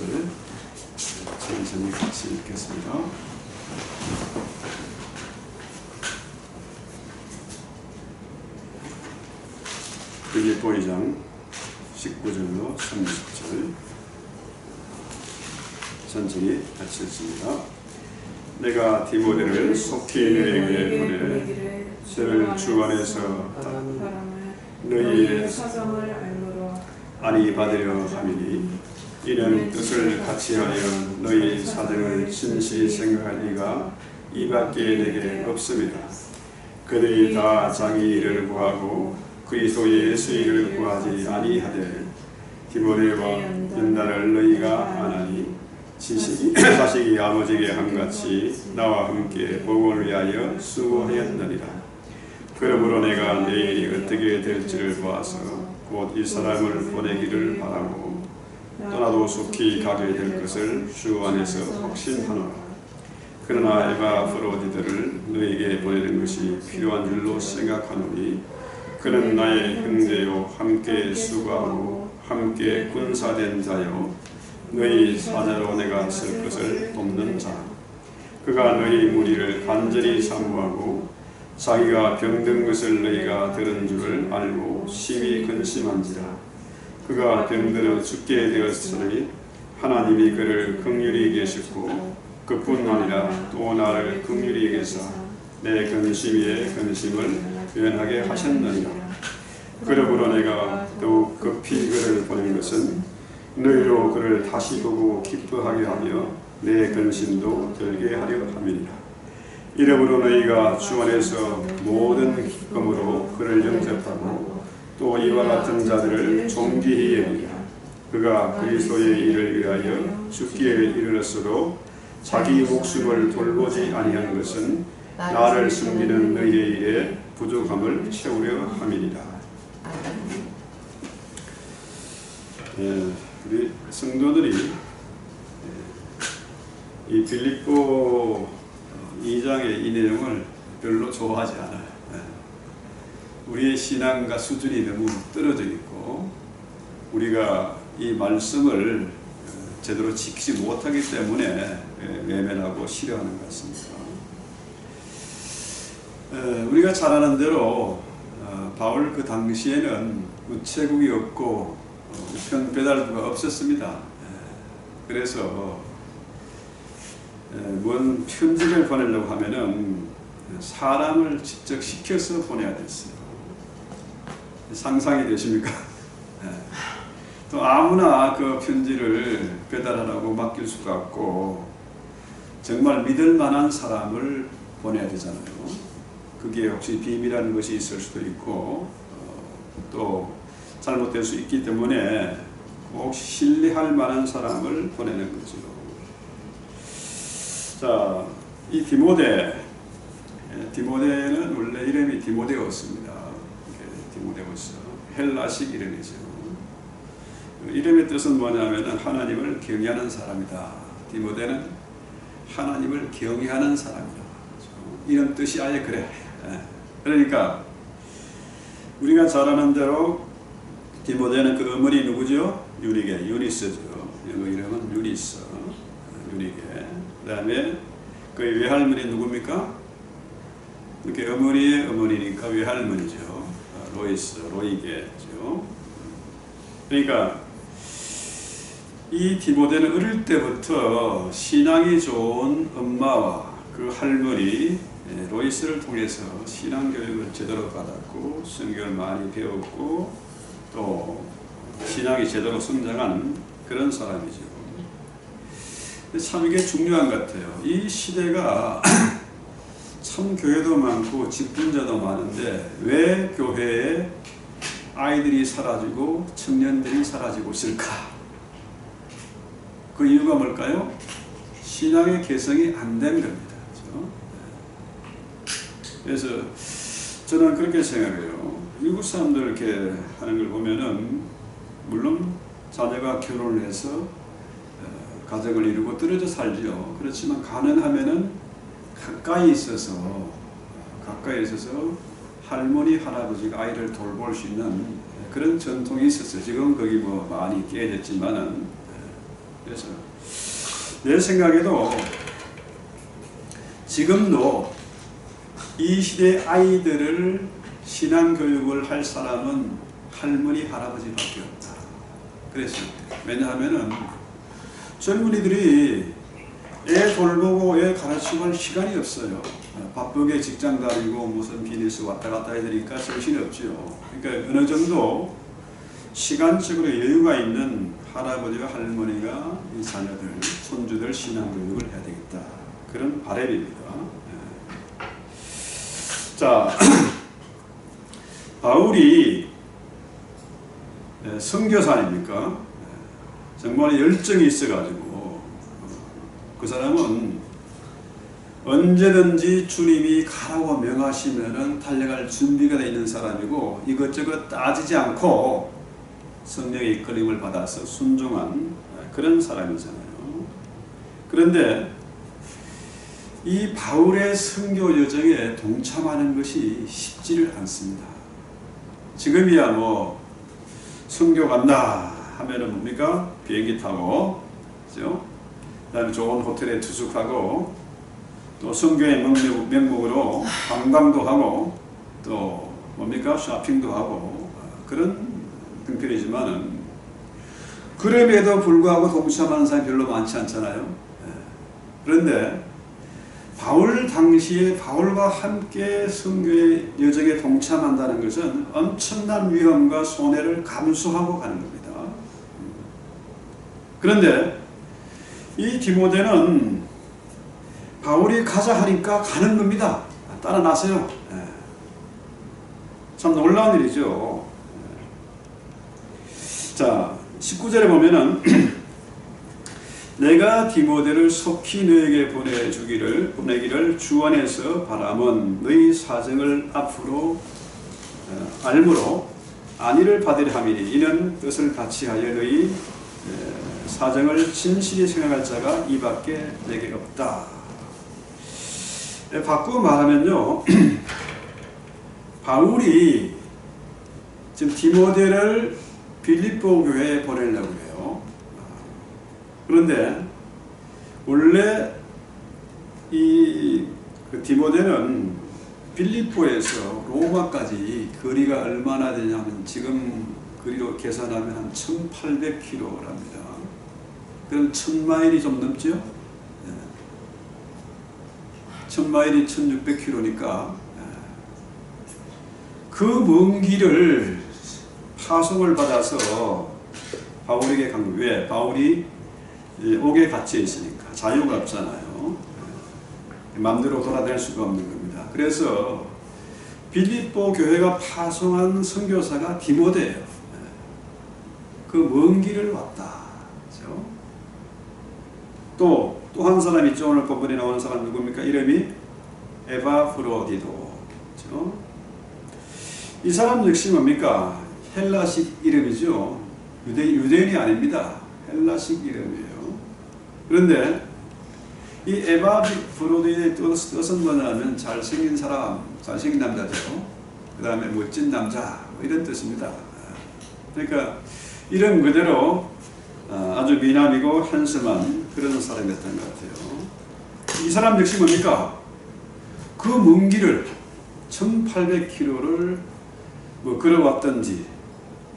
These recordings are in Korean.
30절 천천히 같이 읽겠습니다. 빌립보 2장 19절로 30절 천천히 같이 읽습니다. 내가 디모데를 속히 너에게 보내 저를 주 안에서 너희의 사정을 알므로 안위 받으려 함이니 이는 뜻을 같이하여 너희 사정을 진시 생각할 이가 이밖에 내게 없습니다. 그들이 다 자기 일을 구하고 그리스도 예수의 일을 구하지 아니하되 디모데와 연단을 너희가 안하니 자식이 아버지에게 한같이 나와 함께 복음을 위하여 수고하였느니라. 그러므로 내가 내일이 어떻게 될지를 보아서 곧 이 사람을 보내기를 바라고 떠나도 속히 가게 될 것을 주 안에서 확신하노라. 그러나 에바프로디드를 너에게 보내는 것이 필요한 줄로 생각하노니 그는 나의 형제요 함께 수고하고 함께 군사된 자요 너희 사자로 내가 쓸 것을 돕는 자. 그가 너희 무리를 간절히 사모하고 자기가 병든 것을 너희가 들은 줄을 알고 심히 근심한지라. 그가 병들어 죽게 되었으니 하나님이 그를 긍휼히 계시고 그뿐 아니라 또 나를 긍휼히 계사 내 근심 위에 근심을 면하게 하셨느니라. 그러므로 내가 더욱 급히 그를 보낸 것은 너희로 그를 다시 보고 기뻐하게 하며 내 근심도 들게 하려 함이니라. 이러므로 너희가 주 안에서 모든 기쁨으로 그를 영접하고 또 이와 같은 자들을 존귀히 여기라. 그가 그리스도의 일을 위하여 죽기에 이르렀어도 자기 목숨을 돌보지 아니한 것은 나를 숨기는 너희의 일에 부족함을 채우려 함이니라. 우리 성도들이 이 빌립보 2장의 이 내용을 별로 좋아하지 않아요. 우리의 신앙과 수준이 너무 떨어져 있고 우리가 이 말씀을 제대로 지키지 못하기 때문에 외면하고 싫어하는 것 같습니다. 우리가 잘 아는 대로 바울 그 당시에는 우체국이 없고 우편 배달부가 없었습니다. 그래서 뭔 편지를 보내려고 하면은 사람을 직접 시켜서 보내야 됐어요. 상상이 되십니까? 또 아무나 그 편지를 배달하라고 맡길 수가 없고 정말 믿을 만한 사람을 보내야 되잖아요. 그게 혹시 비밀한 것이 있을 수도 있고 또 잘못될 수 있기 때문에 꼭 신뢰할 만한 사람을 보내는 거죠. 자, 이 디모데는 원래 이름이 디모데였습니다. 디모데우스, 헬라식 이름이죠. 이름의 뜻은 뭐냐면 하나님을 경외하는 사람이다. 디모데는 하나님을 경외하는 사람이다. 이런 뜻이 아예 그래. 그러니까 우리가 잘 아는 대로 디모데는 그 어머니 누구죠? 유니스죠. 그 이름은 유니스. 유니게. 그 다음에 그 외할머니 누굽니까? 이렇게 어머니의 어머니니까 외할머니죠. 로이게죠. 그러니까 이 디모데는 어릴 때부터 신앙이 좋은 엄마와 그 할머니 로이스를 통해서 신앙교육을 제대로 받았고 성경을 많이 배웠고 또 신앙이 제대로 성장하는 그런 사람이죠. 참 이게 중요한 것 같아요. 이 시대가 참 교회도 많고 직분자도 많은데 왜 교회에 아이들이 사라지고 청년들이 사라지고 있을까? 그 이유가 뭘까요? 신앙의 개성이 안 된 겁니다. 그래서 저는 그렇게 생각해요. 미국 사람들 이렇게 하는 걸 보면은 물론 자녀가 결혼을 해서 가정을 이루고 떨어져 살죠. 그렇지만 가능하면은 가까이 있어서 할머니 할아버지가 아이를 돌볼 수 있는 그런 전통이 있었어요. 지금 거기 뭐 많이 깨졌지만은 그래서 내 생각에도 지금도 이 시대 아이들을 신앙교육을 할 사람은 할머니, 할아버지밖에 없다. 그랬을 때. 왜냐하면은 젊은이들이 애 돌보고 애 가르치고 할 시간이 없어요. 바쁘게 직장 다니고 무슨 비즈니스 왔다 갔다 해야 되니까 정신이 없죠. 그러니까 어느 정도 시간적으로 여유가 있는 할아버지와 할머니가 이 자녀들, 손주들 신앙교육을 해야 되겠다. 그런 바람입니다. 자, 바울이 선교사 아닙니까? 정말 열정이 있어가지고 그 사람은 언제든지 주님이 가라고 명하시면은 달려갈 준비가 되어 있는 사람이고 이것저것 따지지 않고 성령의 이끌림을 받아서 순종한 그런 사람이잖아요. 그런데 이 바울의 선교 여정에 동참하는 것이 쉽지를 않습니다. 지금이야 뭐 선교 간다 하면은 뭡니까? 비행기 타고, 그죠? 그다음에 좋은 호텔에 투숙하고, 또 선교의 명목으로 관광도 하고, 또 뭡니까? 쇼핑도 하고, 그런 형편이지만은 그럼에도 불구하고 동참하는 사람이 별로 많지 않잖아요. 그런데 바울 당시에 바울과 함께 선교의 여정에 동참한다는 것은 엄청난 위험과 손해를 감수하고 가는 겁니다. 그런데 이 디모데는 바울이 가자 하니까 가는 겁니다. 따라 나서요. 참 놀라운 일이죠. 자, 19절에 보면은 내가 디모데를 속히 너에게 보내기를 주 안에서 바람은 너희 사정을 앞으로 알므로 안위를 받으려 함이니 이는 뜻을 같이 하여 너희 사정을 진실히 생각할 자가 이밖에 내게 없다. 바꾸어 말하면요, 바울이 지금 디모데를 빌립보 교회에 보내려고 해요. 그런데 원래 그 디모데는 빌립보에서 로마까지 거리가 얼마나 되냐면 지금 거리로 계산하면 한 1800km랍니다. 그럼 1000마일이 좀 넘죠? 1000마일이 1600km니까 그 먼 길을 파송을 받아서 바울에게 간 거예요. 왜? 바울이 옥에 갇혀 있으니까 자유가 없잖아요. 마음대로 돌아다닐 수가 없는 겁니다. 그래서 빌립보 교회가 파송한 선교사가 디모데예요. 그 먼 길을 왔다. 그렇죠? 또 한 사람 있죠. 오늘 본문에 나오는 사람 누굽니까? 이름이 에바프로디도. 그렇죠? 이 사람 역시 뭡니까? 헬라식 이름이죠. 유대인이 아닙니다. 헬라식 이름이에요. 그런데 이 에바프로디의 뜻은 뭐냐면 잘생긴 사람, 잘생긴 남자죠. 그 다음에 멋진 남자, 뭐 이런 뜻입니다. 그러니까 이름 그대로 아주 미남이고 핸섬한 그런 사람이었던 것 같아요. 이 사람 역시 뭡니까? 그 먼 길을 1800km를 뭐 걸어왔든지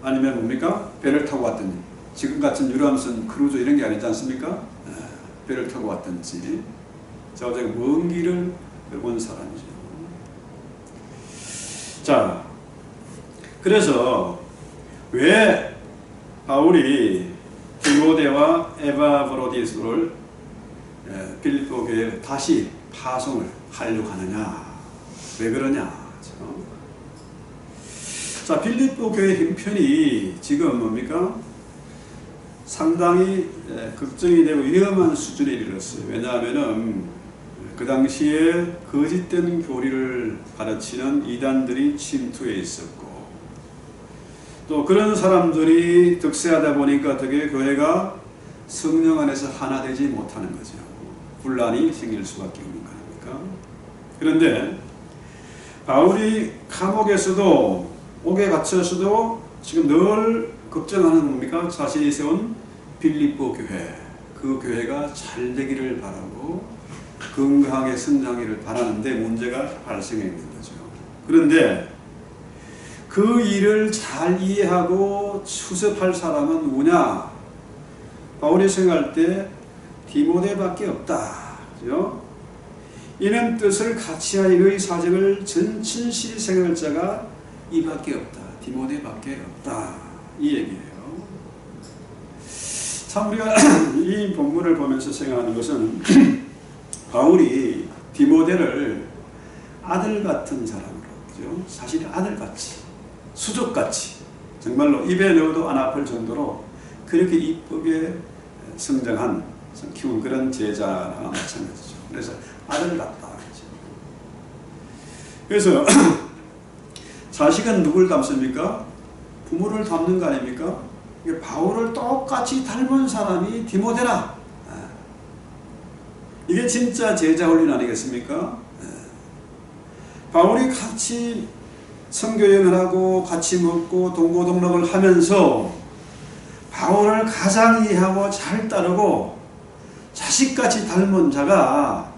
아니면 뭡니까? 배를 타고 왔든지 지금 같은 유람선 크루즈 이런 게 아니지 않습니까? 배를 타고 왔든지 자, 먼 길을 온 사람이죠. 자, 그래서 왜 바울이 디모데와 에바브로디스를 빌립보 교회에 다시 파송을 하려고 하느냐? 왜 그러냐? 그렇죠? 자, 빌립보 교회 형편이 지금 뭡니까? 상당히 걱정이 되고 위험한 수준에 이르렀어요. 왜냐하면은 그 당시에 거짓된 교리를 가르치는 이단들이 침투해 있었고 또 그런 사람들이 득세하다 보니까 어떻게 교회가 성령 안에서 하나 되지 못하는 거죠. 분란이 생길 수밖에 없는 거 아닙니까? 그런데 바울이 감옥에서도 옥에 갇혀서도 지금 늘 걱정하는 겁니까? 자신이 세운 빌립보 교회. 그 교회가 잘 되기를 바라고 건강하게 성장하기를 바라는데 문제가 발생해 있는 거죠. 그런데 그 일을 잘 이해하고 수습할 사람은 누구냐? 바울이 생각할 때 디모데밖에 없다. 그죠? 이는 뜻을 같이하여 의 사정을 진실히 생각할 자가 이밖에 없다. 디모데밖에 없다. 이 얘기예요. 참 우리가 이 본문을 보면서 생각하는 것은 바울이 디모데를 아들 같은 사람으로, 그죠? 사실 아들같이, 수족같이, 정말로 입에 넣어도 안 아플 정도로 그렇게 이쁘게 성장한, 키운 그런 제자나 마찬가지죠. 그래서 아들 같다. 그래서 자식은 누굴 닮습니까? 부모를 닮는 거 아닙니까? 바울을 똑같이 닮은 사람이 디모데라. 이게 진짜 제자 훈련 아니겠습니까? 바울이 같이 선교여행을 하고 같이 먹고 동고동락을 하면서 바울을 가장 이해하고 잘 따르고 자식같이 닮은 자가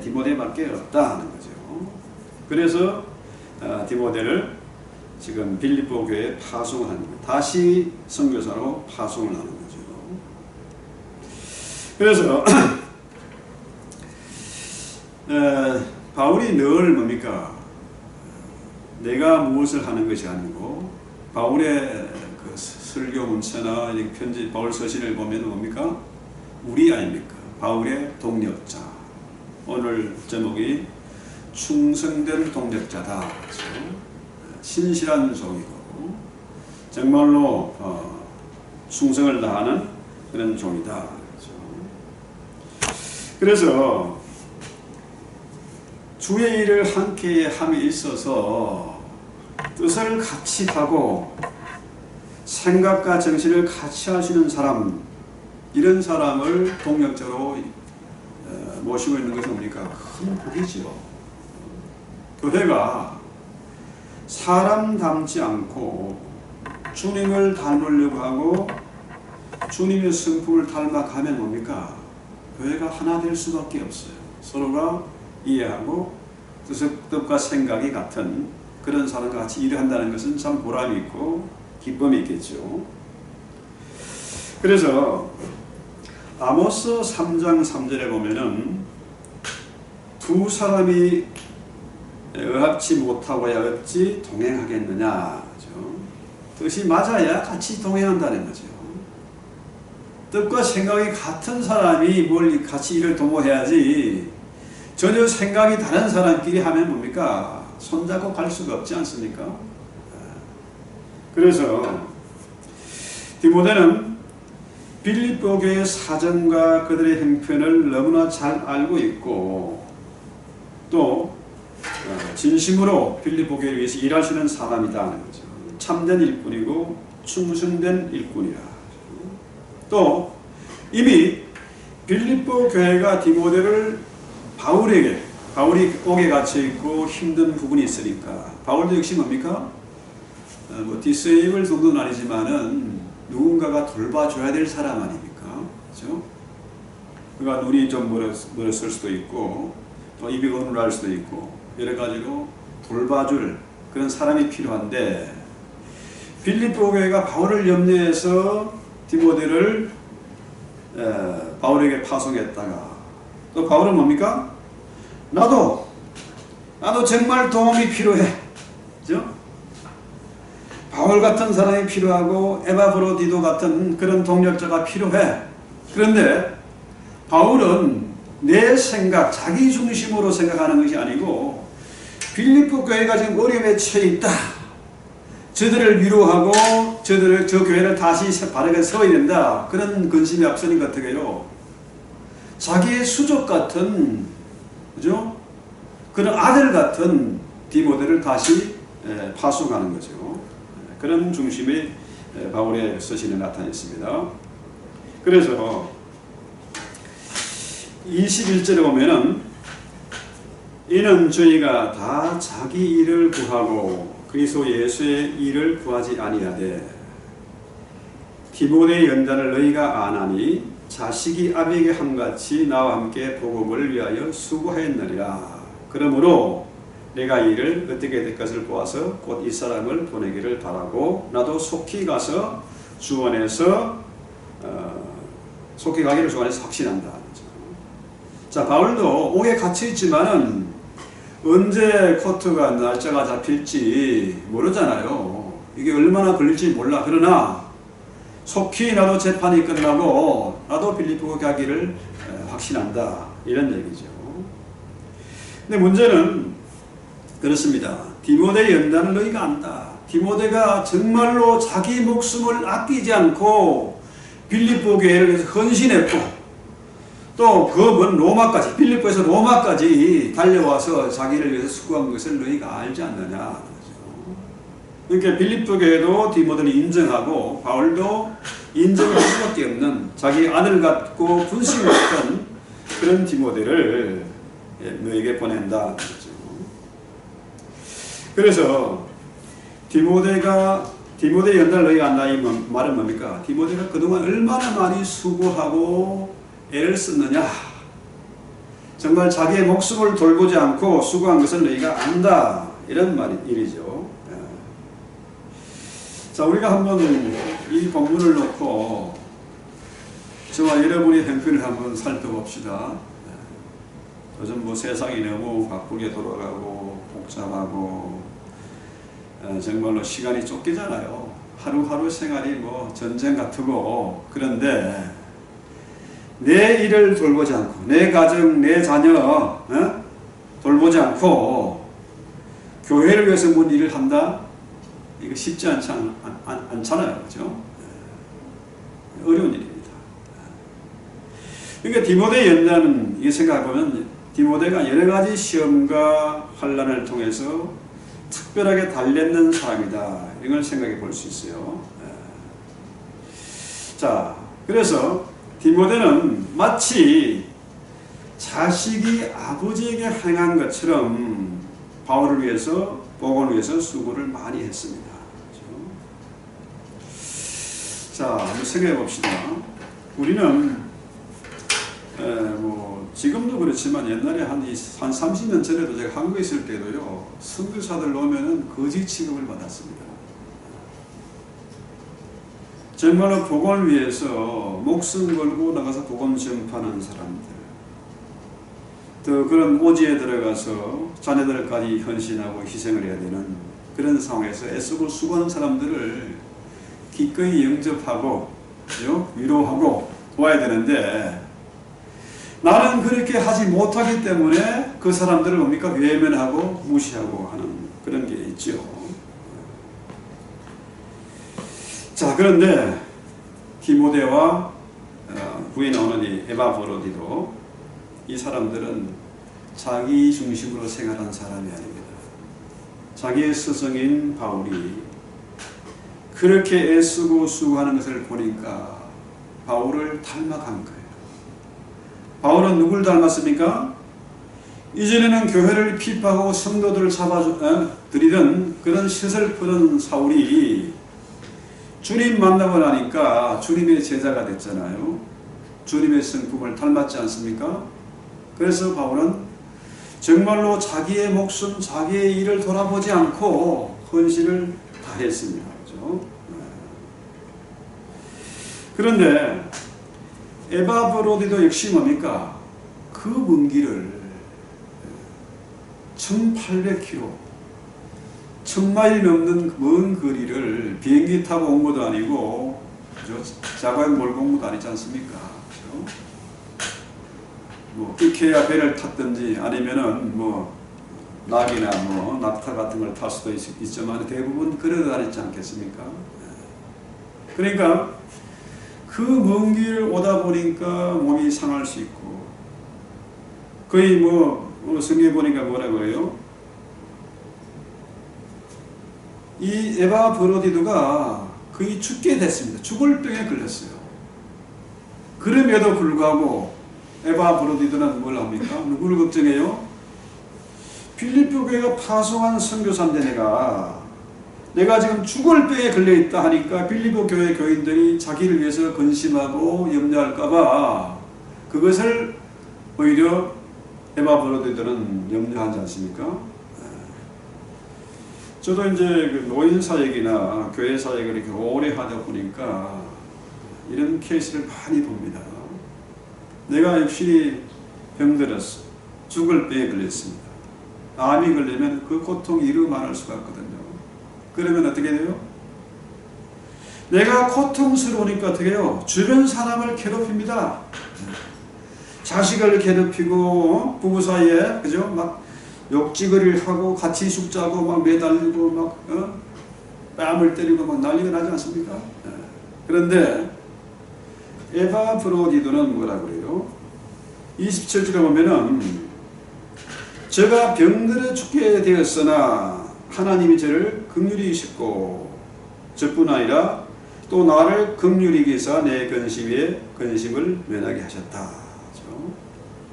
디모데밖에 없다는 거죠. 그래서 디모데를 지금 빌립보 교회에 파송을 하는 거예요. 다시 선교사로 파송을 하는 거죠. 그래서 바울이 늘 뭡니까? 내가 무엇을 하는 것이 아니고 바울의 그 설교 문체나 편지 바울 서신을 보면 뭡니까? 우리 아닙니까? 바울의 동력자. 오늘 제목이 충성된 동력자다. 그렇죠? 신실한 종이고 정말로 충성을 다하는 그런 종이다. 그렇죠? 그래서 주의 일을 함께 함에 있어서 뜻을 같이 하고 생각과 정신을 같이 하시는 사람, 이런 사람을 동력자로 모시고 있는 것은 뭡니까? 큰 복이죠. 교회가 사람 닮지 않고 주님을 닮으려고 하고 주님의 성품을 닮아가면 뭡니까? 교회가 하나 될 수밖에 없어요. 서로가 이해하고 뜻과 생각이 같은 그런 사람과 같이 일을 한다는 것은 참 보람이 있고 기쁨이 있겠죠. 그래서 아모스 3장 3절에 보면은 두 사람이 의합치 못하고야 어찌 동행하겠느냐. 그렇죠? 뜻이 맞아야 같이 동행한다는 거죠. 뜻과 생각이 같은 사람이 뭘 같이 일을 도모해야지 전혀 생각이 다른 사람끼리 하면 뭡니까? 손잡고 갈 수가 없지 않습니까? 그래서 디모데는 빌립보 교회의 사정과 그들의 형편을 너무나 잘 알고 있고 또 진심으로 빌립보 교회를 위해서 일하시는 사람이라는 거죠. 참된 일꾼이고 충성된 일꾼이라. 또 이미 빌립보 교회가 디모데를 바울이 옥에 갇혀 있고 힘든 부분이 있으니까 바울도 역시 뭡니까? 디세이블 정도는 아니지만은 누군가가 돌봐줘야 될 사람 아닙니까? 그렇죠? 그가 눈이 좀 멀었을 수도 있고 또 입이 어눌할 수도 있고 여러 가지로 돌봐줄 그런 사람이 필요한데 빌립보 교회가 바울을 염려해서 디모데를 바울에게 파송했다가 또 바울은 뭡니까? 나도 정말 도움이 필요해. 그죠? 바울 같은 사람이 필요하고 에바브로디도 같은 그런 동력자가 필요해. 그런데 바울은 내 생각, 자기 중심으로 생각하는 것이 아니고 빌립보 교회가 지금 어려움에 처해 있다. 저들을 위로하고 저 교회를 다시 바르게 세워야 된다. 그런 근심이 앞서는 것 같아요. 자기의 수족 같은, 그죠? 그런 아들 같은 디모데를 다시 파송하는 거죠. 그런 중심이 바울의 서신에 나타나 있습니다. 그래서 21절에 보면은 이는 저희가 다 자기 일을 구하고 그리스도 예수의 일을 구하지 아니하되 디모데의 연단을 너희가 아나니 자식이 아비에게 함같이 나와 함께 복음을 위하여 수고하였느니라. 그러므로 내가 이를 어떻게 될 것을 보아서 곧 이 사람을 보내기를 바라고 나도 속히 가서 주 안에서 속히 가기를 주 안에서 확신한다. 자, 바울도 옥에 갇혀 있지만은 언제 코트가 날짜가 잡힐지 모르잖아요. 이게 얼마나 걸릴지 몰라. 그러나 속히 나도 재판이 끝나고 나도 빌립보 가기를 확신한다. 이런 얘기죠. 근데 문제는 그렇습니다. 디모데의 연단을 너희가 안다. 디모데가 정말로 자기 목숨을 아끼지 않고 빌립보 교회를 위해서 헌신했고 또 그 먼 로마까지 빌립보에서 로마까지 달려와서 자기를 위해서 수고한 것을 너희가 알지 않느냐. 그러니까 빌립보 교회도 디모데를 인정하고 바울도 인정할 수밖에 없는 자기 아들 같고 분신 같은 그런 디모데를 너에게 보낸다. 그래서 디모데의 연단을 너희가 안다 이 말은 뭡니까? 디모데가 그동안 얼마나 많이 수고하고 애를 썼느냐. 정말 자기의 목숨을 돌보지 않고 수고한 것을 너희가 안다. 이런 일이죠. 자, 우리가 한번 이 본문을 놓고 저와 여러분의 형편을 한번 살펴봅시다. 요즘 뭐 세상이 너무 바쁘게 돌아가고 복잡하고 정말로 시간이 쫓기잖아요. 하루하루 생활이 뭐 전쟁 같고 그런데 내 일을 돌보지 않고 내 가정, 내 자녀 돌보지 않고 교회를 위해서 뭔 일을 한다? 이거 쉽지 않잖아요. 그죠? 어려운 일입니다. 그러니까 디모데의 연단은 이 생각해보면 디모데가 여러 가지 시험과 환난을 통해서 특별하게 달렸는 사람이다. 이걸 생각해 볼 수 있어요. 자, 그래서 디모데는 마치 자식이 아버지에게 행한 것처럼 바울을 위해서 복음을 위해서 수고를 많이 했습니다. 그렇죠? 자, 한번 생각해 봅시다. 우리는 뭐 지금도 그렇지만 옛날에 한 30년 전에도 제가 한국에 있을 때도요, 선교사들 오면은 거지 취급을 받았습니다. 정말로 복음을 위해서 목숨 걸고 나가서 복음 전파하는 사람들, 또 그런 오지에 들어가서 자녀들까지 헌신하고 희생을 해야 되는 그런 상황에서 애쓰고 수고하는 사람들을 기꺼이 영접하고 위로하고 도와야 되는데 나는 그렇게 하지 못하기 때문에 그 사람들을 뭡니까? 외면하고 무시하고 하는 그런 게 있죠. 자, 그런데 디모데와 후에 나오는 이 에바브로디도 이 사람들은 자기 중심으로 생활한 사람이 아닙니다. 자기의 스승인 바울이 그렇게 애쓰고 수고하는 것을 보니까 바울을 닮아간 거예요. 바울은 누굴 닮았습니까? 이전에는 교회를 핍박하고 성도들을 잡아들이던 그런 시설푸른 사울이 주님 만나고 나니까 주님의 제자가 됐잖아요. 주님의 성품을 닮았지 않습니까? 그래서 바울은 정말로 자기의 목숨, 자기의 일을 돌아보지 않고 헌신을 다했습니다. 그렇죠? 그런데 에바브로디도 역시 뭡니까? 그 먼 길을 1800km 1000마일 넘는 먼 거리를 비행기 타고 온 것도 아니고 자가에 몰고 온 것도 아니지 않습니까? 그렇죠? 뭐 이케아 배를 탔든지 아니면은 뭐 낙이나 뭐 낙타 같은 걸 탈 수도 있지만 대부분 걸어 다니지 않겠습니까? 그러니까 그 먼 길 오다 보니까 몸이 상할 수 있고 거의 뭐 성경에 보니까 뭐라고 해요? 이 에바브로디도가 거의 죽게 됐습니다. 죽을 병에 걸렸어요. 그럼에도 불구하고 에바브로디도는 뭘 합니까? 누구를 걱정해요? 빌립보 교회가 파송한 선교사인데 내가 지금 죽을 병에 걸려있다 하니까 빌립보 교회 교인들이 자기를 위해서 근심하고 염려할까봐 그것을 오히려 에바브로디들은 염려하지 않습니까? 저도 이제 그 노인 사역이나 교회 사역을 이렇게 오래 하다 보니까 이런 케이스를 많이 봅니다. 내가 역시 병들었어. 죽을 병에 걸렸습니다. 암이 걸리면 그 고통이 이루 말할 수가 없거든요. 그러면 어떻게 돼요? 내가 고통스러우니까 어떻게 해요? 주변 사람을 괴롭힙니다. 자식을 괴롭히고 부부 사이에 그죠? 막 욕지거리를 하고 같이 죽자고 막 매달리고 막 뺨을 때리고 막 난리가 나지 않습니까? 그런데 에바브로디도는 뭐라고 그래요? 27절에 보면은 제가 병들어 죽게 되었으나 하나님이 저를 긍휼히 여기시고 저뿐 아니라 또 나를 긍휼히 여기사 내 근심을 면하게 하셨다.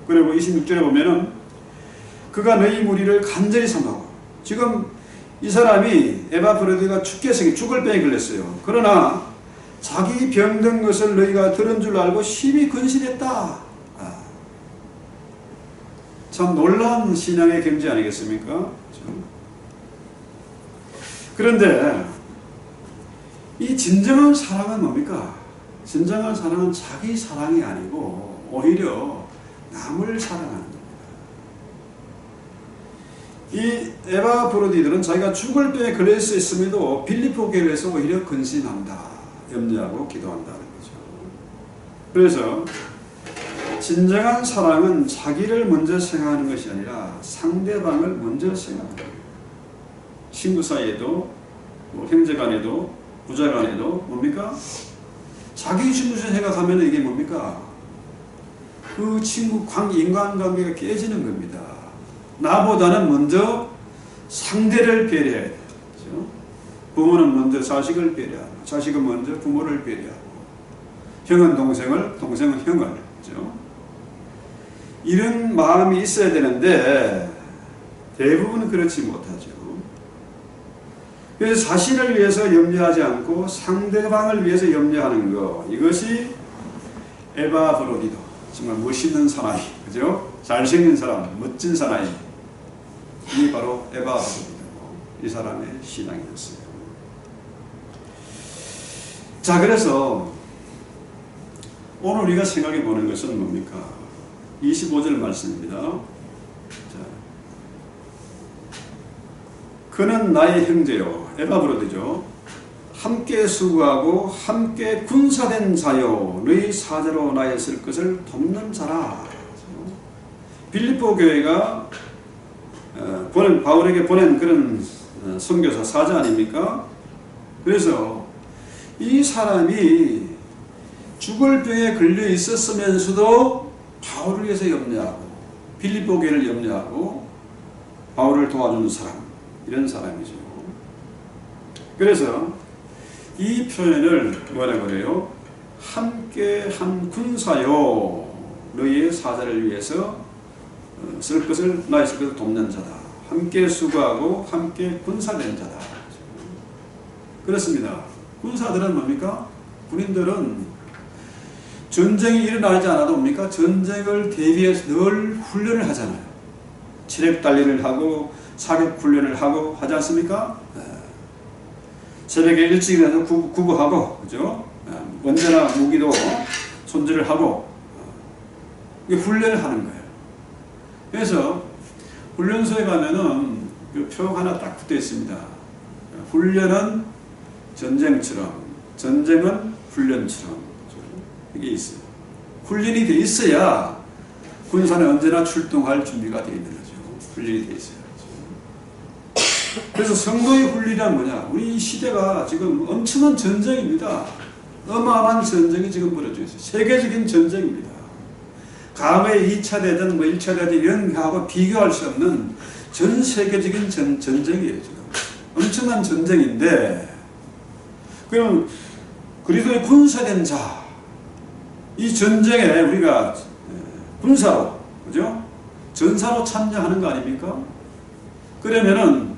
그리고 26절에 보면은 그가 너희 무리를 간절히 삼하고 지금 이 사람이 에바브로디가 죽을 병에 걸렸어요. 그러나 자기 병든 것을 너희가 들은 줄 알고 심히 근심했다. 참 놀라운 신앙의 경지 아니겠습니까? 그런데 이 진정한 사랑은 뭡니까? 진정한 사랑은 자기 사랑이 아니고 오히려 남을 사랑하는 겁니다. 이 에바브로디들은 자기가 죽을 병에 걸릴 수 있음에도 빌립보 교회에서 오히려 근심한다, 염려하고 기도한다는 거죠. 그래서 진정한 사랑은 자기를 먼저 생각하는 것이 아니라 상대방을 먼저 생각하는 거예요. 친구 사이에도 뭐 형제간에도 부자간에도 뭡니까? 자기 중심으로 생각하면 이게 뭡니까? 그 친구 인간관계가 깨지는 겁니다. 나보다는 먼저 상대를 배려해야 돼요. 그렇죠? 부모는 먼저 자식을 배려하고 자식은 먼저 부모를 배려하고 형은 동생은 형을 그렇죠? 이런 마음이 있어야 되는데 대부분 그렇지 못하죠. 그래서 자신을 위해서 염려하지 않고 상대방을 위해서 염려하는 것, 이것이 에바브로디도 정말 멋있는 사나이, 그죠? 잘생긴 사람, 멋진 사나이, 이 바로 에바브로디고 이 사람의 신앙이었어요. 자, 그래서 오늘 우리가 생각해 보는 것은 뭡니까? 25절 말씀입니다. 자, 그는 나의 형제요, 에바브로디죠. 함께 수고하고 함께 군사된 자요, 너희 사자로 나의 쓸 것을 돕는 자라. 빌립보 교회가 바울에게 보낸 그런 선교사 사자 아닙니까? 그래서 이 사람이 죽을 병에 걸려 있었으면서도 바울을 위해서 염려하고 빌립보 교회를 염려하고 바울을 도와주는 사람, 이런 사람이죠. 그래서 이 표현을 뭐라고 그래요? 함께한 군사요, 너희의 사자를 위해서 쓸 것을 나의 쓸 것을 돕는 자다. 함께 수고하고 함께 군사된 자다. 그렇습니다. 군사들은 뭡니까? 군인들은 전쟁이 일어나지 않아도 뭡니까? 전쟁을 대비해서 늘 훈련을 하잖아요. 체력 단련을 하고 사격 훈련을 하고 하지 않습니까? 새벽에 일찍 일어나서 구구하고, 그죠? 언제나 무기도 손질을 하고, 이게 훈련을 하는 거예요. 그래서 훈련소에 가면은 그 표가 하나 딱 붙어 있습니다. 훈련은 전쟁처럼, 전쟁은 훈련처럼. 이게 있어요. 훈련이 돼 있어야 군사는 언제나 출동할 준비가 되어 있는 거죠. 훈련이 돼 있어요. 그래서 성도의 훈련이란 뭐냐? 우리 시대가 지금 엄청난 전쟁입니다. 어마어마한 전쟁이 지금 벌어지고 있어요. 세계적인 전쟁입니다. 과거의 2차 대전, 1차 대전 이런 거하고 비교할 수 없는 전 세계적인 전쟁이에요. 지금 엄청난 전쟁인데, 그럼 그리스도의 군사된 자, 이 전쟁에 우리가 군사로, 그죠? 전사로 참여하는 거 아닙니까? 그러면은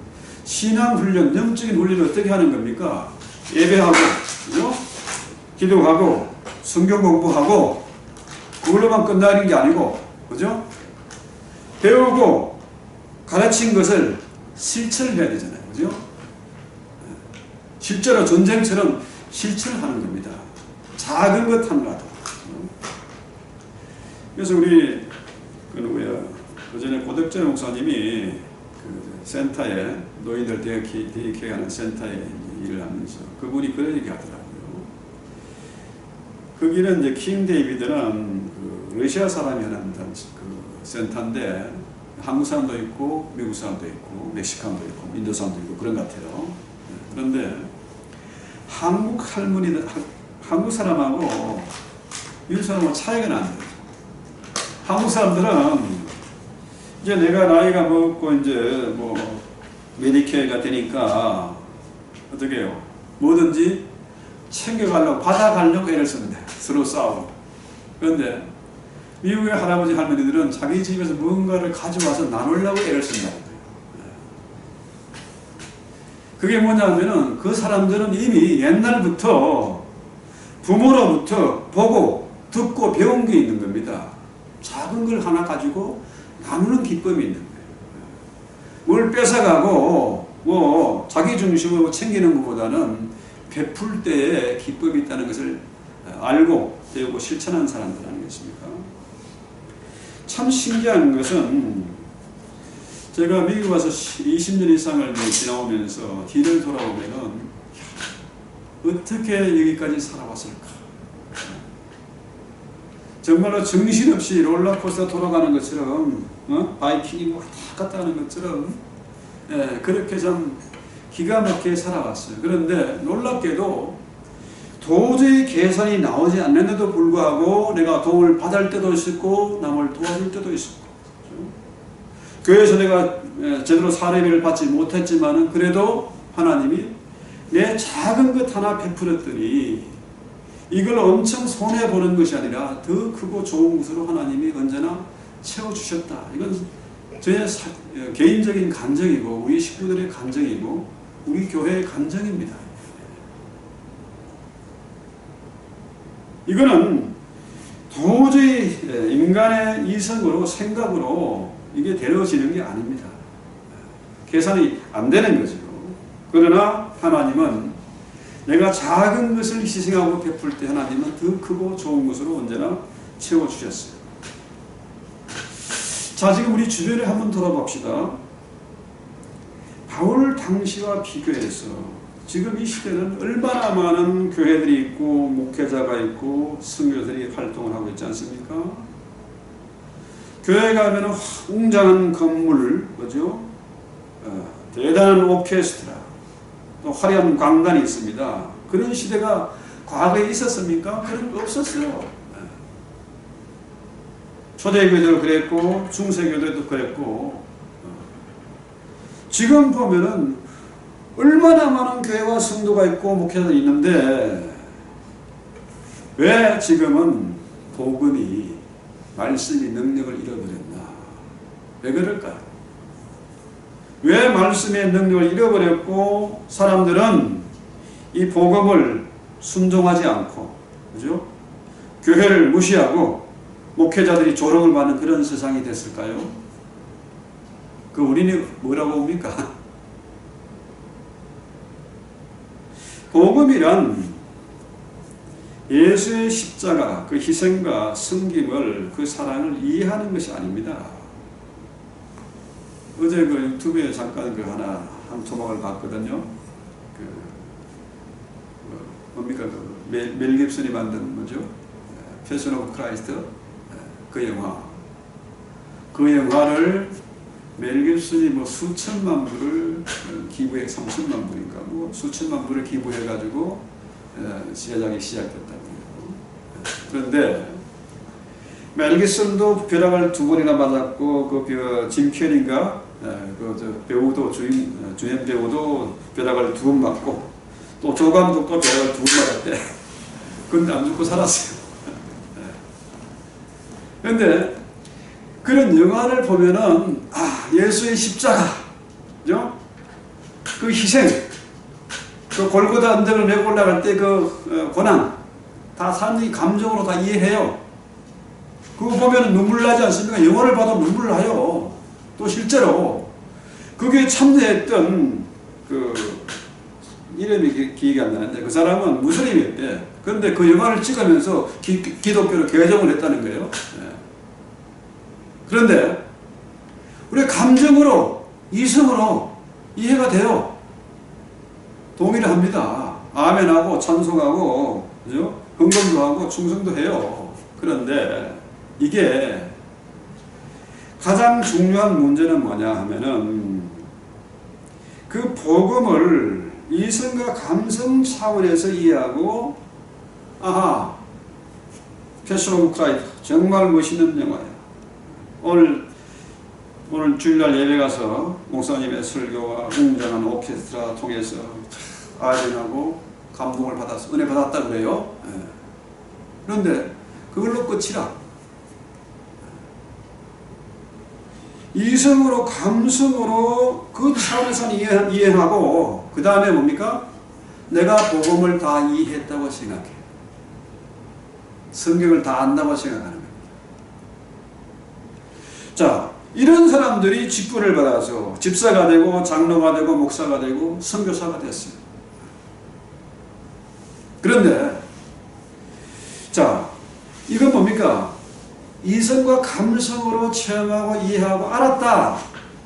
신앙훈련, 영적인 훈련을 어떻게 하는 겁니까? 예배하고, 그죠? 기도하고, 성경 공부하고, 그걸로만 끝나는 게 아니고, 그죠? 배우고, 가르친 것을 실천해야 되잖아요. 그죠? 실제로 전쟁처럼 실천하는 겁니다. 작은 것 하나라도. 그래서 우리, 그전에 고덕재 목사님이 그 센터에, 노인들 대기하는 센터에 일을 하면서 그분이 그런 얘기 하더라고요. 거기는 이제 킹 데이비드는 그 러시아 사람이 하는 그 센터인데 한국 사람도 있고 미국 사람도 있고 멕시칸도 있고 인도 사람도 있고 그런 것 같아요. 그런데 한국 할머니들, 한국 사람하고 미국 사람하고 차이가 난대요. 한국 사람들은 이제 내가 나이가 먹고 이제 뭐 메디케어가 되니까 어떻게 해요? 뭐든지 챙겨가려고 받아가려고 애를 쓰는데 서로 싸우고. 그런데 미국의 할아버지 할머니들은 자기 집에서 뭔가를 가져와서 나누려고 애를 쓴다는 거예요. 그게 뭐냐면은 그 사람들은 이미 옛날부터 부모로부터 보고 듣고 배운 게 있는 겁니다. 작은 걸 하나 가지고 나누는 기쁨이 있는 거예요. 뭘 뺏어가고 뭐 자기 중심으로 챙기는 것보다는 베풀 때에 기쁨이 있다는 것을 알고 배우고 실천하는 사람들 아니겠습니까? 참 신기한 것은 제가 미국 와서 20년 이상을 지나오면서 뒤를 돌아보면은 어떻게 여기까지 살아왔을까? 정말로 정신없이 롤러코스터 돌아가는 것처럼 바이킹이 왔다 갔다 하는 것처럼 그렇게 좀 기가 막히게 살아왔어요. 그런데 놀랍게도 도저히 계산이 나오지 않는데도 불구하고 내가 도움을 받을 때도 있었고 남을 도와줄 때도 있었고 교회에서 내가 제대로 사례비를 받지 못했지만은 그래도 하나님이 내 작은 것 하나 베풀었더니 이걸 엄청 손해보는 것이 아니라 더 크고 좋은 것으로 하나님이 언제나 채워주셨다. 이건 저의 개인적인 간증이고 우리 식구들의 간증이고 우리 교회의 간증입니다. 이거는 도저히 인간의 이성으로 생각으로 이게 되어지는 게 아닙니다. 계산이 안 되는 거죠. 그러나 하나님은 내가 작은 것을 희생하고 베풀 때 하나님은 더 크고 좋은 것으로 언제나 채워주셨어요. 자, 지금 우리 주변에 한번 돌아봅시다. 바울 당시와 비교해서 지금 이 시대는 얼마나 많은 교회들이 있고 목회자가 있고 선교들이 활동을 하고 있지 않습니까? 교회 가면 웅장한 건물, 그죠? 대단한 오케스트라, 또 화려한 광단이 있습니다. 그런 시대가 과거에 있었습니까? 그런 거 없었어요. 초대교회도 그랬고 중세교회도 그랬고 지금 보면은 얼마나 많은 교회와 성도가 있고 목회자들이 있는데 왜 지금은 복음이 말씀이 능력을 잃어버렸나? 왜 그럴까? 왜 말씀의 능력을 잃어버렸고 사람들은 이 복음을 순종하지 않고 그죠? 교회를 무시하고 목회자들이 조롱을 받는 그런 세상이 됐을까요? 그 우리는 뭐라고 봅니까? 복음이란 예수의 십자가, 그 희생과 섬김을, 그 사랑을 이해하는 것이 아닙니다. 어제 그 유튜브에 잠깐 그 한 토막을 봤거든요. 뭡니까? 멜 깁슨이 만든 뭐죠? 패션 오브 크라이스트? 그 영화. 그 영화를 멜 깁슨이 뭐 수천만 불을 기부해, 3천만 불인가 뭐 수천만 불을 기부해가지고 제작이 시작됐다고 해요. 그런데 멜 깁슨도 벼락을 2번이나 맞았고 그 짐 캐리인가 그 배우도 주연 배우도 벼락을 2번 맞고 또 조 감독도 벼락을 2번 맞았대. 근데 안 죽고 살았어요. 그런데 그런 영화를 보면은 예수의 십자가, 그죠? 그 희생, 그 골고다 언덕을 메고 올라갈 때 그 고난, 다 사람들이 감정으로 다 이해해요. 그거 보면 눈물 나지 않습니까? 영화를 봐도 눈물 나요. 또 실제로 그게 참여했던 그 이름이 기억이 안 나는데 그 사람은 무슬림이었대. 그런데 그 영화를 찍으면서 기독교로 개종을 했다는 거예요. 예. 그런데 우리 감정으로 이성으로 이해가 돼요. 동의를 합니다. 아멘하고 찬송하고 그죠? 헌금도 하고 충성도 해요. 그런데 이게 가장 중요한 문제는 뭐냐 하면은 그 복음을 이성과 감성 차원에서 이해하고 아하 패션 오브 크라이스트 정말 멋있는 영화야. 오늘 주일날 예배 가서 목사님의 설교와 웅장한 오케스트라 통해서 아련하고 감동을 받아서 은혜 받았다 그래요. 예. 그런데 그걸로 끝이라. 이성으로 감성으로 그 차원에서 이해하고 그 다음에 뭡니까? 내가 복음을 다 이해했다고 생각해. 성경을 다 안다고 생각하는 겁니다. 자, 이런 사람들이 직분을 받아서 집사가 되고 장로가 되고 목사가 되고 선교사가 됐어요. 그런데 자, 이건 뭡니까? 이성과 감성으로 체험하고 이해하고 알았다.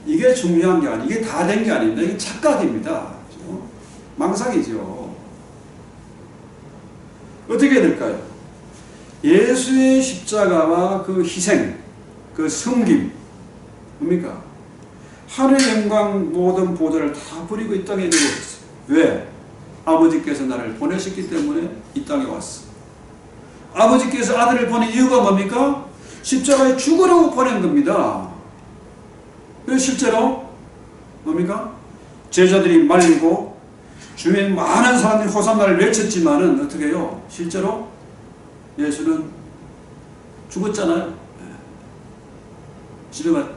이게 중요한 게 아니에요. 이게 다 된 게 아닙니다. 이게 착각입니다. 그렇죠? 망상이죠. 어떻게 될까요? 예수의 십자가와 그 희생, 그 섬김, 뭡니까? 하늘의 영광 모든 보좌를 다 버리고 이 땅에 내려왔어요. 왜? 아버지께서 나를 보내셨기 때문에 이 땅에 왔어. 아버지께서 아들을 보낸 이유가 뭡니까? 십자가에 죽으라고 보낸 겁니다. 그래서 실제로 뭡니까? 제자들이 말리고 주변 많은 사람들이 호산나를 외쳤지만은 어떻게 해요? 실제로 예수는 죽었잖아요.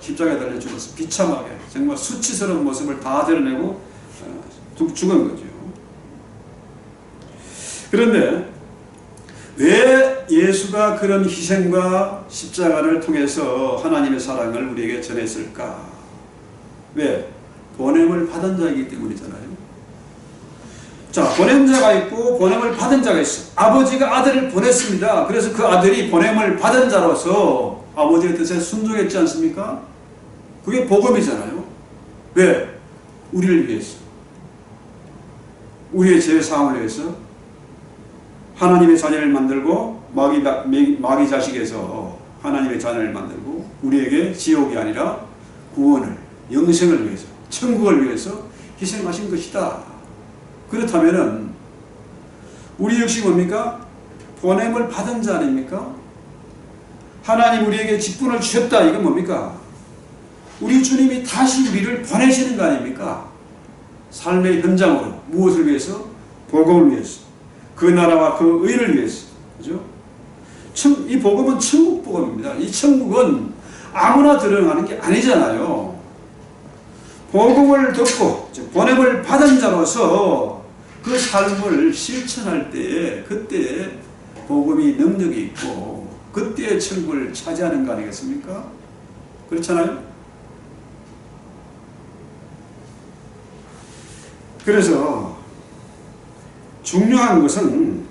십자가에 달려 죽었어. 비참하게 정말 수치스러운 모습을 다 드러내고 죽은 거죠. 그런데 왜 예수가 그런 희생과 십자가를 통해서 하나님의 사랑을 우리에게 전했을까? 왜? 보냄을 받은 자이기 때문이잖아요. 자, 보낸 자가 있고 보냄을 받은 자가 있어. 아버지가 아들을 보냈습니다. 그래서 그 아들이 보냄을 받은 자로서 아버지의 뜻에 순종했지 않습니까? 그게 복음이잖아요. 왜? 우리를 위해서. 우리의 죄 사함을 위해서. 하나님의 자녀를 만들고 마귀 자식에서 하나님의 자녀를 만들고 우리에게 지옥이 아니라 구원을, 영생을 위해서, 천국을 위해서 희생하신 것이다. 그렇다면은 우리 역시 뭡니까? 보냄을 받은 자 아닙니까? 하나님 우리에게 직분을 주셨다. 이건 뭡니까? 우리 주님이 다시 우리를 보내시는 거 아닙니까? 삶의 현장으로. 무엇을 위해서? 복음을 위해서. 그 나라와 그 의를 위해서. 그죠? 이 복음은 천국 복음입니다. 이 천국은 아무나 들어가는 게 아니잖아요. 복음을 듣고 보냄을 받은 자로서 그 삶을 실천할 때에 그때 복음이 능력이 있고 그때 천국을 차지하는 거 아니겠습니까? 그렇잖아요? 그래서 중요한 것은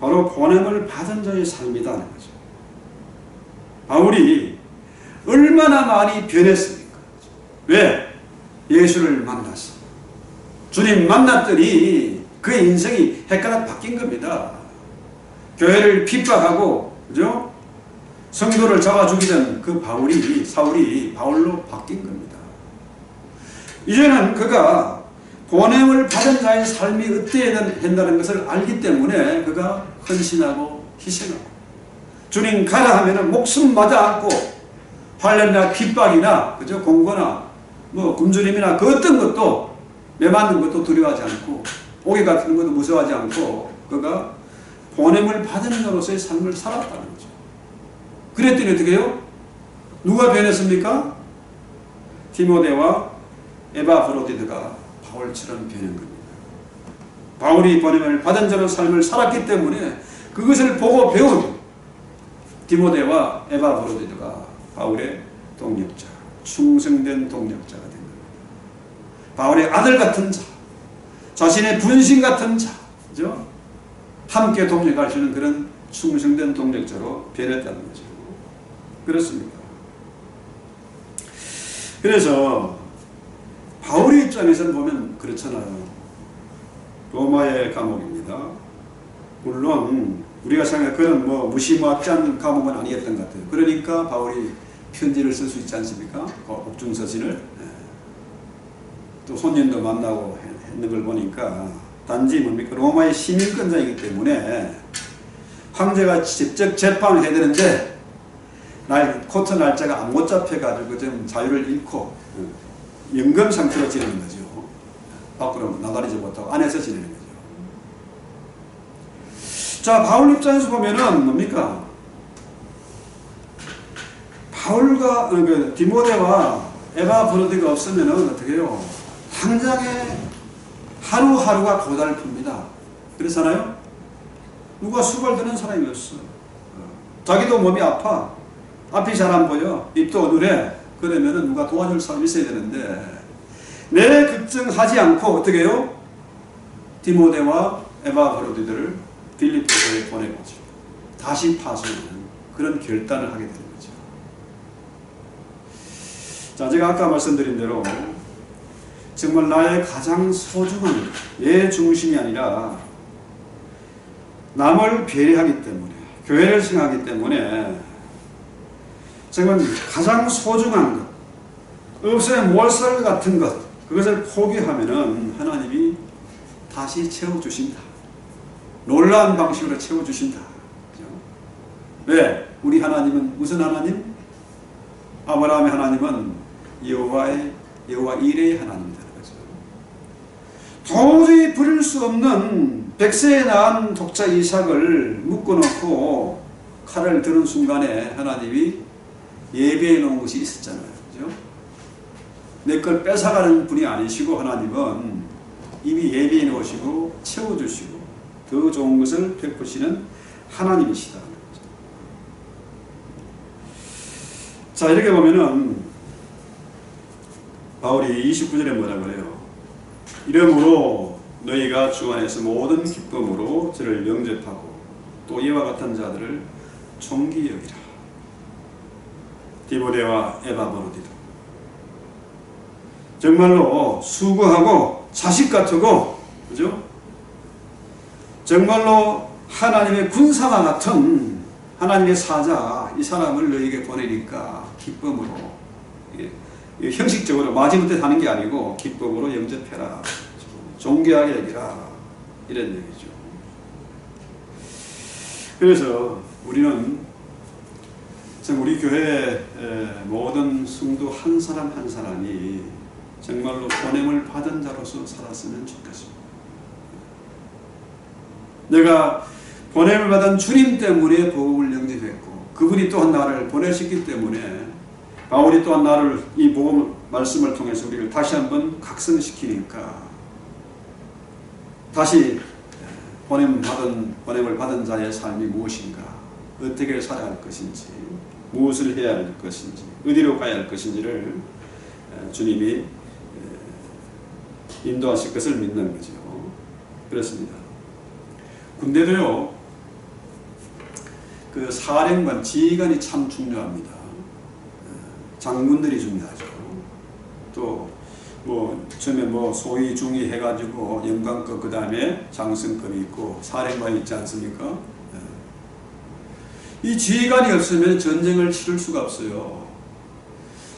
바로 보냄을 받은 자의 삶이라는 거죠. 바울이 얼마나 많이 변했습니까? 왜? 예수를 만났어. 주님 만났더니 그의 인생이 헷갈락 바뀐 겁니다. 교회를 핍박하고, 그죠? 성도를 잡아 죽이던 그 사울이 바울로 바뀐 겁니다. 이제는 그가 보냄을 받은 자의 삶이 어때야 된다는 것을 알기 때문에 그가 헌신하고 희생하고 주님 가라 하면은 목숨마저 않고 환란이나 핍박이나 그죠? 공고나 뭐 굶주림이나 그 어떤 것도 매맞는 것도 두려워하지 않고 오개 같은 것도 무서워하지 않고 그가 보냄을 받은 자로서의 삶을 살았다는 거죠. 그랬더니 어떻게 해요? 누가 변했습니까? 디모데와 에바프로디트가 바울처럼 변한 겁니다. 바울이 보냄을 받은 자로 삶을 살았기 때문에 그것을 보고 배운 디모데와 에바브로디도가 바울의 동력자, 충성된 동력자가 된 겁니다. 바울의 아들 같은 자, 자신의 분신 같은 자, 그죠? 함께 동력할 수 있는 그런 충성된 동력자로 변했다는 거죠. 그렇습니다. 그래서 바울의 입장에서는 보면 그렇잖아요. 로마의 감옥입니다. 물론 우리가 생각해 그런 무시무학한 감옥은 아니었던 것 같아요. 그러니까 바울이 편지를 쓸 수 있지 않습니까? 옥중서신을. 또 손님도 만나고 했는 걸 보니까 단지 뭡니까? 로마의 시민권자이기 때문에 황제가 직접 재판을 해야 되는데 코트 날짜가 못 잡혀가지고 좀 자유를 잃고 연금 상태로 지내는 거죠. 밖으로 나가리지 못하고 안에서 지내는 거죠. 자, 바울 입장에서 보면은 뭡니까? 바울과 디모데와 에바브로디가 없으면은 어떻게 해요? 당장에 하루하루가 고달픕니다. 그렇잖아요? 누가 수발 드는 사람이 없어. 자기도 몸이 아파. 앞이 잘 안 보여. 입도 어두래. 그러면은 누가 도와줄 사람이 있어야 되는데 내 걱정하지 않고 어떻게 해요? 디모데와 에바브로디들을 빌립보에 보내고죠. 다시 파송하는 그런 결단을 하게 되는 거죠. 자, 제가 아까 말씀드린 대로 정말 나의 가장 소중한 내 중심이 아니라 남을 배려하기 때문에, 교회를 생각하기 때문에 정말 가장 소중한 것, 없으면 몰살 같은 것, 그것을 포기하면은 하나님이 다시 채워주신다. 놀라운 방식으로 채워주신다. 왜? 우리 하나님은 무슨 하나님? 아브라함의 하나님은 여호와 이레의 하나님이라는 거죠. 도저히 부릴 수 없는 100세에 낳은 독자 이삭을 묶어놓고 칼을 드는 순간에 하나님이 예배해 놓은 것이 있었잖아요. 그죠? 내 걸 뺏어가는 분이 아니시고 하나님은 이미 예배해 놓으시고 채워주시고 더 좋은 것을 베푸시는 하나님이시다. 자, 이렇게 보면은 바울이 29절에 뭐라 그래요? 이러므로 너희가 주 안에서 모든 기쁨으로 저를 영접하고 또 이와 같은 자들을 존귀 여기라. 디모데와 에바브로디도 정말로 수고하고 자식 같고, 그죠? 정말로 하나님의 군사와 같은 하나님의 사자, 이 사람을 너에게 보내니까 기쁨으로, 형식적으로 마지못해 하는 게 아니고 기쁨으로 영접해라, 존귀하게 여기라, 이런 얘기죠. 그래서 우리는 우리 교회의 모든 성도 한 사람 한 사람이 정말로 보냄을 받은 자로서 살았으면 좋겠습니다. 내가 보냄을 받은 주님 때문에 복음을 영접했고 그분이 또한 나를 보내셨기 때문에 바울이 또한 나를 이 복음 말씀을 통해서 우리를 다시 한번 각성시키니까 다시 보냄을 받은 자의 삶이 무엇인가, 어떻게 살아야 할 것인지, 무엇을 해야 할 것인지, 어디로 가야 할 것인지를 주님이 인도하실 것을 믿는 거죠. 그렇습니다. 군대도요, 그 사령관, 지휘관이 참 중요합니다. 장군들이 중요하죠. 또 처음에 소위 중위 해가지고 영관급, 그 다음에 장성급이 있고 사령관이 있지 않습니까? 이 지휘관이 없으면 전쟁을 치를 수가 없어요.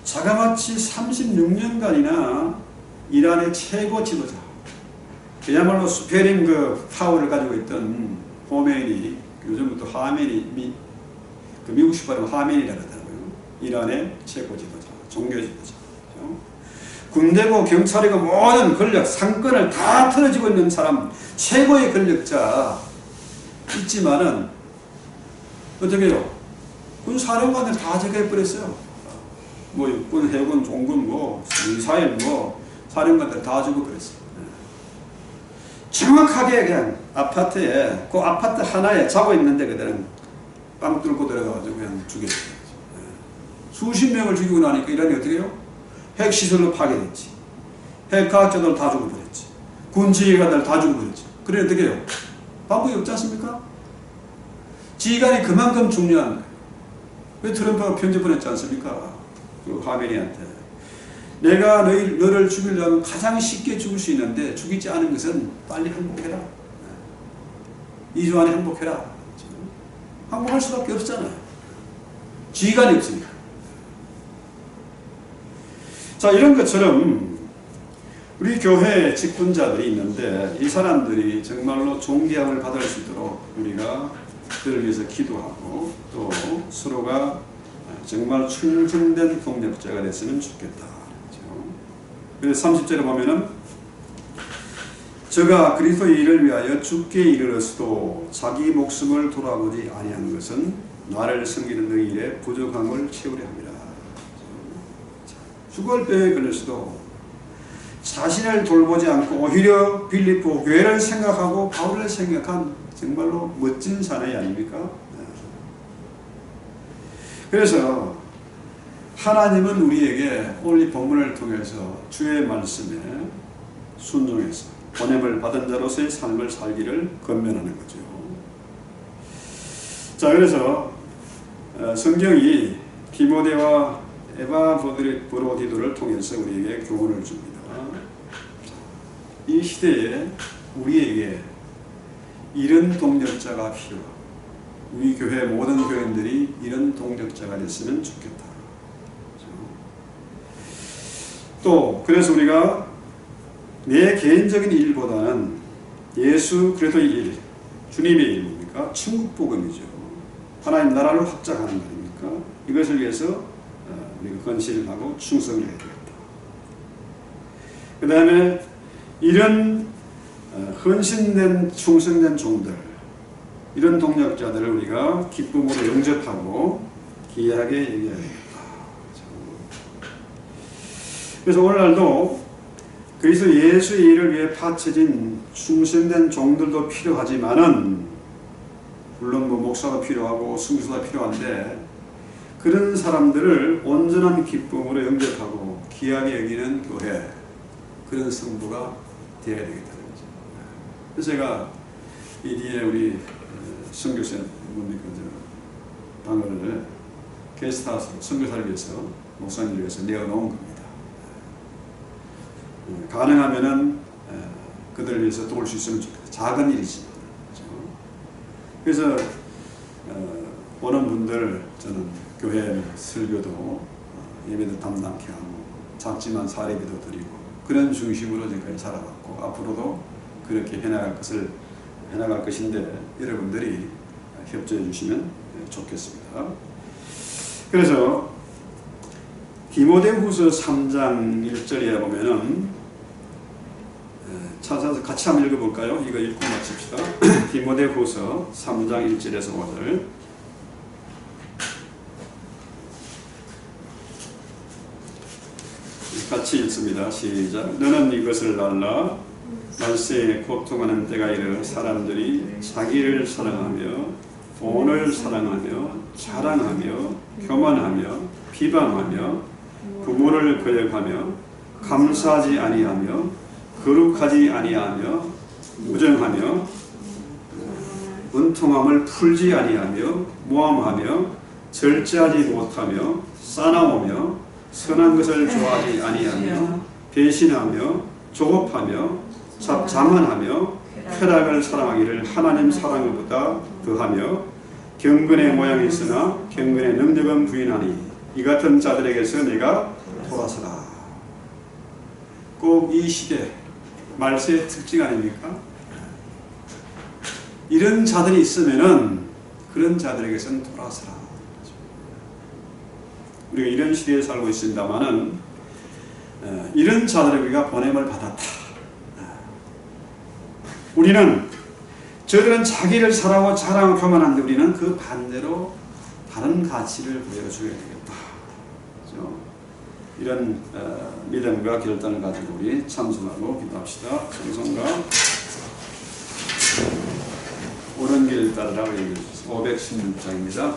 자가마치 36년간이나 이란의 최고 지도자, 그야말로 수페림 파워를 가지고 있던 호메니, 요즘부터 하메니, 미국식 발음 하메니라고 하더라고요. 이란의 최고 지도자, 종교 지도자. 군대고 경찰이고 모든 권력, 상권을 다 틀어지고 있는 사람, 최고의 권력자 있지만은 어떻게 해요? 군 사령관들 다 제거해버렸어요. 육군, 해군, 종군, 미사일, 사령관들 다 죽어버렸어요. 정확하게 그냥 아파트에 그 아파트 하나에 자고 있는데 그들은 빵 뚫고 들어가가지고 그냥 죽였어요. 수십 명을 죽이고 나니까 이란이 어떻게 해요? 핵시설로 파괴됐지. 핵과학자들 다 죽어버렸지. 군지휘관들 다 죽어버렸지. 그래 어떻게 해요? 방법이 없지 않습니까? 지휘관이 그만큼 중요한 거예요. 왜 트럼프가 편지 보냈지 않습니까? 그 하메니한테. 내가 너를 죽이려면 가장 쉽게 죽을 수 있는데 죽이지 않은 것은 빨리 항복해라. 2주 안에 항복해라. 항복할 수밖에 없잖아요. 지휘관이 없으니까. 자, 이런 것처럼 우리 교회에 직분자들이 있는데 이 사람들이 정말로 존귀함을 받을 수 있도록 우리가 그들을 위해서 기도하고 또 서로가 정말 충성된 동력자가 됐으면 좋겠다. 그래서 30절에 보면은 저가 그리스도의 일을 위하여 죽게 이르렀어도 자기 목숨을 돌아보지 아니한 것은 나를 섬기는 너희 일에 부족함을 채우려 합니다. 죽을 병에 걸렸어도 자신을 돌보지 않고 오히려 빌립보 교회를 생각하고 바울을 생각한 정말로 멋진 사나이 아닙니까? 그래서 하나님은 우리에게 오늘 이 본문을 통해서 주의 말씀에 순종해서 보냄을 받은 자로서의 삶을 살기를 권면하는 거죠. 자, 그래서 성경이 디모데와 에바브로디도를 통해서 우리에게 교훈을 줍니다. 이 시대에 우리에게 이런 동력자가 필요하고 우리 교회 모든 교인들이 이런 동력자가 됐으면 좋겠다. 또 그래서 우리가 내 개인적인 일보다는 예수 그리스도의 일, 주님의 일 뭡니까? 천국복음이죠. 하나님 나라를 확장하는 거 아닙니까? 이것을 위해서 우리가 헌신하고 충성을 해야 되겠다. 그 다음에 이런 헌신된 충성된 종들, 이런 동력자들을 우리가 기쁨으로 영접하고 귀하게 여겨야 되겠다. 그래서 오늘날도 그래서 예수의 일을 위해 바쳐진 충성된 종들도 필요하지만은 물론 뭐 목사가 필요하고 선교사가 필요한데 그런 사람들을 온전한 기쁨으로 영접하고 귀하게 여기는 교회, 그런 성부가 되어야 되겠다는 거죠. 그래서 제가 이 뒤에 우리 선교사 뭡니까 방을 게스트하우스로 선교사를 위해서 목사님을 위해서 내어놓은 겁니다. 가능하면은 그들을 위해서 도울 수 있으면 좋겠다. 작은 일이지만. 그래서 오는 분들 저는 교회 설교도 예배도 담당케 하고 작지만 사례비도 드리고 그런 중심으로 지금까지 살아왔고 앞으로도 그렇게 해나갈 것인데 여러분들이 협조해 주시면 좋겠습니다. 그래서 디모데후서 3장 1절에 보면은 찾아서 같이 한번 읽어볼까요? 이거 읽고 마칩시다. 디모데후서 3장 1절에서 5절 같이 읽습니다. 시작. 너는 이것을 알라. 말세에 고통하는 때가 이르 사람들이 자기를 사랑하며 돈을 사랑하며 자랑하며 교만하며 비방하며 부모를 거역하며 감사하지 아니하며 거룩하지 아니하며 무정하며 은통함을 풀지 아니하며 모함하며 절제하지 못하며 싸나오며 선한 것을 좋아하지 아니하며 배신하며 조급하며 자만하며 쾌락을 사랑하기를 하나님 사랑보다 더하며 경건의 모양이 있으나 경건의 능력은 부인하니 이 같은 자들에게서 내가 돌아서라. 꼭 이 시대 말세의 특징 아닙니까? 이런 자들이 있으면은 그런 자들에게서는 돌아서라. 우리가 이런 시대에 살고 있습니다만은 이런 자들을 우리가 보냄을 받았다. 우리는 저들은 자기를 사랑하고 자랑하고 교만한데 우리는 그 반대로 다른 가치를 보여줘야 되겠다. 그렇죠? 이런 믿음과 결단을 가지고 우리 참선하고 기도합시다. 찬송가 옳은 길 따르라고 얘기해 주셨어요. 516장입니다.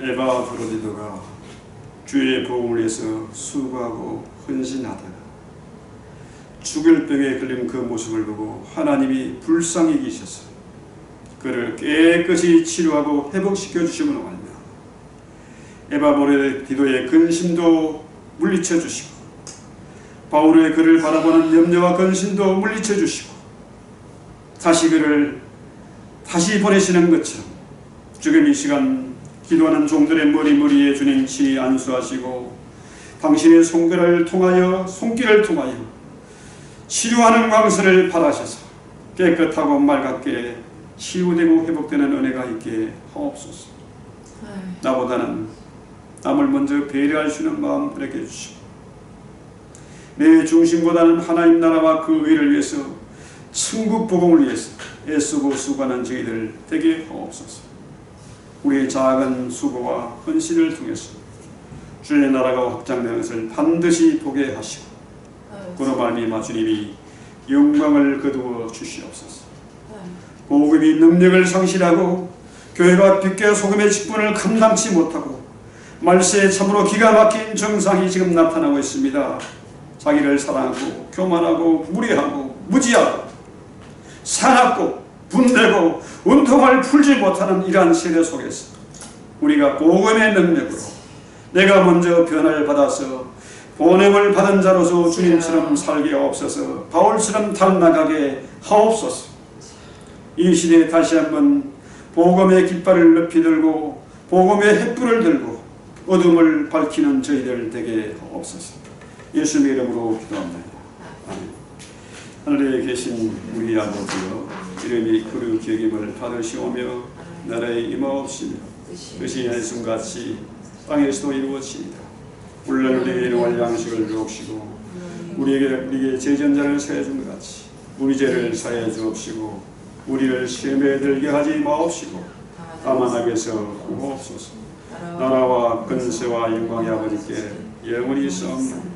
에바브로디도가 주의 복음을 위해서 수고하고 헌신하다가 죽을 병에 걸린 그 모습을 보고 하나님이 불쌍히 여기셔서 그를 깨끗이 치료하고 회복시켜 주심으로 말미암아 에바브로디도의 근심도 물리쳐 주시고 바울의 그를 바라보는 염려와 근심도 물리쳐 주시고 다시 그를 다시 보내시는 것처럼 지금 이 시간 기도하는 종들의 머리에 주님 친히 안수하시고 당신의 손길을 통하여 치료하는 광선을 받으셔서 깨끗하고 맑게 치유되고 회복되는 은혜가 있게 하옵소서. 나보다는 남을 먼저 배려할 수 있는 마음 그렇게 해주시고 내 중심보다는 하나님 나라와 그 의를 위해서 천국 복음을 위해서 애쓰고 수고하는 저희들 되게 하옵소서. 우리의 작은 수고와 헌신을 통해서 주의 나라가 확장되는 것을 반드시 보게 하시고 그로 말미암아 주님이 영광을 거두어 주시옵소서. 복음이 능력을 상실하고 교회가 빛과 소금의 직분을 감당치 못하고 말세에 참으로 기가 막힌 정상이 지금 나타나고 있습니다. 자기를 사랑하고 교만하고 무례하고 무지하고 사납고 분되고 운통을 풀지 못하는 이러한 세대 속에서 우리가 복음의 능력으로 내가 먼저 변화를 받아서 보냄을 받은 자로서 주님처럼 살게 하옵소서. 바울처럼 닮아가게 하옵소서. 이 시대에 다시 한번 복음의 깃발을 높이 들고 복음의 횃불을 들고 어둠을 밝히는 저희들 되게 하옵소서. 예수님의 이름으로 기도합니다. 아멘. 하늘에 계신 우리 아버지여, 이름이 거룩히 여김을 받으시오며 나라에 임하옵시며 뜻이 예수같이 땅에서도 이루어지이다. 오늘 우리에게 일용할 양식을 주옵시고 우리에게 제전자를 사해 준 것 같이 우리 죄를 사해 주옵시고 우리를 시험에 들게 하지 마옵시고 다만 악에서 구하옵소서. 나라와 근세와 영광의 아버지께 영원히 있사옵나이다.